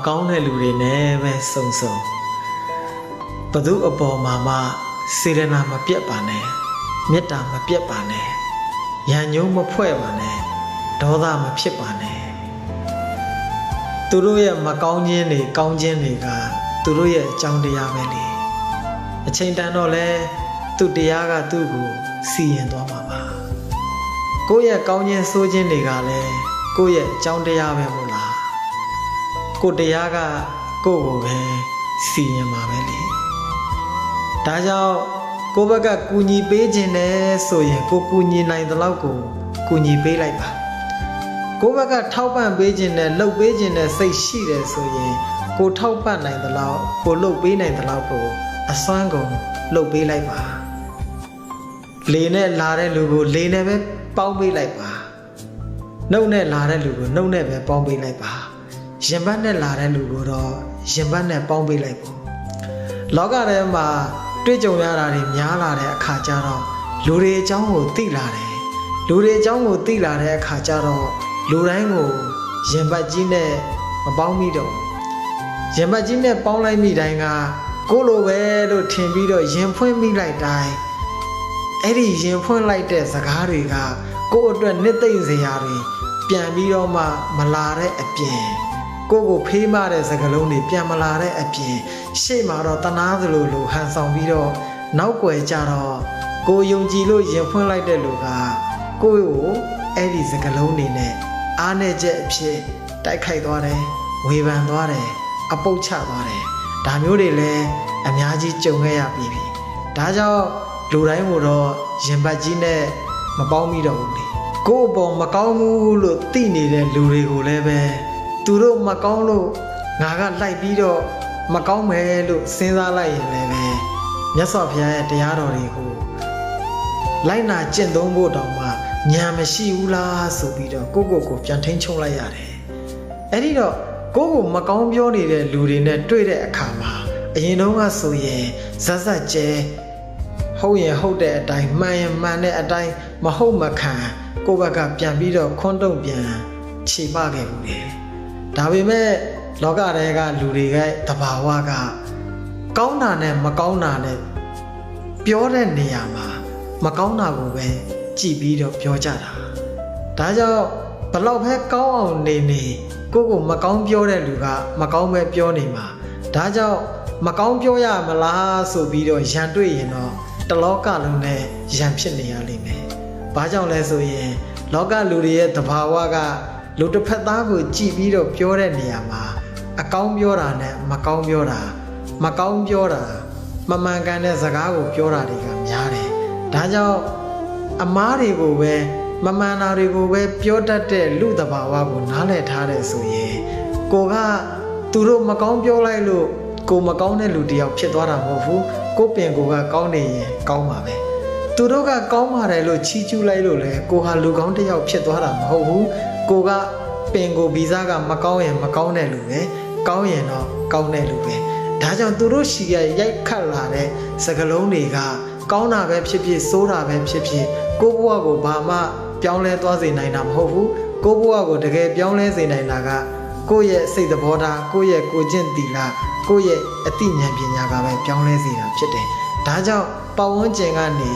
ကောင်းတဲ့လူတွေနဲ့ပဲစုံစုံဘသူအပေါ်မှာစေရနာမပြတ်ပါနဲ့မေတ္တာမပြတ်ပါနဲ့ရန်ညှိုးမဖွဲ့ပါနဲ့ဒေါသမဖြစ်ပါနဲ့သူတို့ရဲ့မကောင်းခြင်းတွေကောင်းခြင်းတွေကသူတို့ရဲ့အကြောင်းတရားပဲလေအချိန်တန်တော့လဲသူတရားကသူ့ကိုစီရင်သွားမှာပါကိုယ့်ရဲ့ကောင်းခြင်းဆိုးခြင်းတွေကလည်းကိုယ့်ရဲ့အကြောင်းတရားပဲမို့လားကိုယ်တရားကကိုယ့်ကိုပဲစီရင်မှာပဲလေဒါကြောင့်ကိုယ့်ဘက်ကကူညီပေးခြင်းနဲ့ဆိုရင်ကိုကူညီနိုင်တဲ့လောက်ကိုကူညီပေးလိုက်ပါကိုယ့်ဘက်ကထောက်ပံ့ပေးခြင်းနဲ့လှုပ်ပေးခြင်းနဲ့စိတ်ရှိတယ်ဆိုရင်ကိုထောက်ပံ့နိုင်တဲ့လောက်ကိုလှုပ်ပေးနိုင်တဲ့လောက်ကိုအစွမ်းကုန်လှုပ်ပေးလိုက်ပါလေနဲ့လာတဲ့လူကိုလေနဲ့ပဲပေါင်းပေးလိုက်ပါနှုတ်နဲ့လာတဲ့လူကိုနှုတ်နဲ့ပဲပေါင်းပေးလိုက်ပါရင်ဘတ်နဲ့လာတဲ့လူကိုတော့ရင်ဘတ်နဲ့ပေါင်းပေးလိုက်ပေါ့လောကထဲမှာတွေ့ကြုံရတာတွေများလာတဲ့အခါကျတော့လူတွေအကြောင်းကိုသိလာတယ်လူတွေအကြောင်းကိုသိလာတဲ့အခါကျတော့လူတိုင်းကိုရင်ဘတ်ကြီးနဲ့မပေါင်းမိတော့ရင်ဘတ်ကြီးနဲ့ပေါင်းလိုက်မိတိုင်းကကိုလိုပဲလို့ထင်ပြီးတော့ရင်ဖွင့်မိလိုက်တိုင်းအဲ့ဒီရင်ဖွင့်လိုက်တဲ့စကားတွေကကိုယ့်အတွက်နှစ်သိမ့်စရာတွေပြန်ပြီးတော့မှမလာတဲ့အပြင်ကိုဖေးမတဲ့စကားလုံးတွေပြန်မလာတဲ့အပြင်ရှေ့မှာတော့တနာသလိုဟန်ဆောင်ပြီးတော့နောက်ွယ်ကြတော့ကိုယုံကြည်လို့ရင်ဖွင့်လိုက်တဲ့လူကကိုယ့်ကိုအဲ့ဒီစကားလုံးတွေနဲ့အားနဲ့ချက်အဖြစ်တိုက်ခိုက်သွားတယ်ဝေဖန်သွားတယ်အပုတ်ချသွားတယ်ဒါမျိုးတွေလည်းအများကြီးကြုံခဲ့ရပြီဒါကြောင့်လူတိုင်းကိုတော့ရင်ဘတ်ကြီးနဲ့မပေါင်းမိတော့ဘူးလေကိုယ့်အပေါ်မကောင်းဘူးလို့သိနေတဲ့လူတွေကိုလည်းပဲသူတို့မကောင်းလို့ငါကလိုက်ပြီးတော့မကောင်းမယ်လို့စဉ်းစားလိုက်ရင်လည်းပဲမြတ်စွာဘုရားရဲ့တရားတော်တွေကိုလိုက်နာကျင့်သုံးဖို့တောင်မှဉာဏ်မရှိဘူးလားဆိုပြီးတော့ကိုပြန်ထိန်းချုပ်လိုက်ရတယ်အဲ့ဒီတော့ကိုမကောင်းပြောနေတဲ့လူတွေနဲ့တွေ့တဲ့အခါမှာအရင်တုန်းကဆိုရင်ဇက်ဇက်ကျဲဟုတ်ရင်ဟုတ်တဲ့အတိုင်းမှန်ရင်မှန်တဲ့အတိုင်းမဟုတ်မခံကိုယ့်ဘက်ကပြန်ပြီးတော့ခွန်းတုံပြန်ခြေပခဲ့ဘူးလေဒါပေမဲ့လောကထဲကလူတွေကသဘာဝကကောင်းတာနဲ့မကောင်းတာနဲ့ပြောတဲ့နေရာမှာမကောင်းတာကိုပဲကြည်ပြီးတော့ပြောကြတာဒါကြောင့်ဘလောက်ပဲကောင်းအောင်နေကိုမကောင်းပြောတဲ့လူကမကောင်းပဲပြောနေမှာဒါကြောင့်မကောင်းပြောရမလားဆိုပြီးတော့ရန်တွေ့ရင်တော့တလောကလုံးနဲ့ရန်ဖြစ်နေရလိမ့်မယ်။ဘာကြောင့်လဲဆိုရင်လောကလူတွေရဲ့သဘာဝကလူတစ်ဖက်သားကိုကြည်ပြီးတော့ပြောတဲ့နေရာမှာအကောင်းပြောတာနဲ့မကောင်းပြောတာမကောင်းပြောတာမမှန်ကန်တဲ့စကားကိုပြောတာတွေကများတယ်။ဒါကြောင့်အမားတွေကိုပဲမမှန်တာတွေကိုပဲပြောတတ်တဲ့လူသဘာဝကိုနားလည်ထားတယ်ဆိုရင်ကိုကသူတို့မကောင်းပြောလိုက်လို့ကိုမကောင်းတဲ့လူတယောက်ဖြစ်သွားတာမဟုတ်ဘူးကိုပင်ကိုကကောင်းနေရင်ကောင်းပါပဲသူတို့ကကောင်းပါတယ်လို့ချီးကျူးလိုက်လို့လေကိုဟာလူကောင်းတယောက်ဖြစ်သွားတာမဟုတ်ဘူးကိုကပင်ကိုဗီဇာကမကောင်းရင်မကောင်းတဲ့လူပဲကောင်းရင်တော့ကောင်းတဲ့လူပဲဒါကြောင့်သူတို့ရှီရရိုက်ခတ်လာတဲ့စကားလုံးတွေကကောင်းတာပဲဖြစ်ဖြစ်ဆိုးတာပဲဖြစ်ဖြစ်ကိုဘဝကိုဘာမှပြောင်းလဲသွားစေနိုင်တာမဟုတ်ဘူးကိုဘဝကိုတကယ်ပြောင်းလဲစေနိုင်တာကကိုယ့်ရဲ့စိတ်သဘောထားကိုယ့်ရဲ့ကိုကျင့်သီလကိုယ့်ရဲ့အသိဉာဏ်ပညာကပဲပြောင်းလဲစေတာဖြစ်တယ်ဒါကြောင့်ပတ်ဝန်းကျင်ကနေ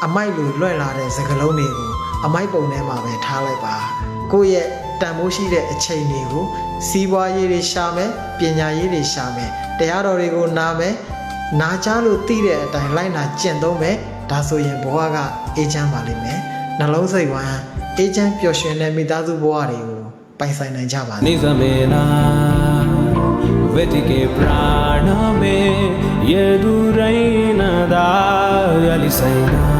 အမိုက်လိုလွှင့်လာတဲ့စကားလုံးတွေကိုအမိုက်ပုံထဲမှာပဲထားလိုက်ပါကိုယ့်ရဲ့တန်ဖိုးရှိတဲ့အချိန်တွေကိုစီးပွားရေးတွေရှာမယ်ပညာရေးတွေရှာမယ်တရားတော်တွေကိုနားမယ်နားကြားလို့သိတဲ့အတိုင်းလိုက်နာကျင့်သုံးမယ်ဒါဆိုရင်ဘဝကအေးချမ်းပါလိမ့်မယ်နှလုံးစိတ်ဝမ်းအေးချမ်းပျော်ရွှင်တဲ့မိသားစုဘဝတွေကိုပိုင်ဆိုင်နိုင်ကြပါစေနိဇမေနာဝေတိကေပရာဏမေယေဒုရိနာဒါယလိဆိုင်နာ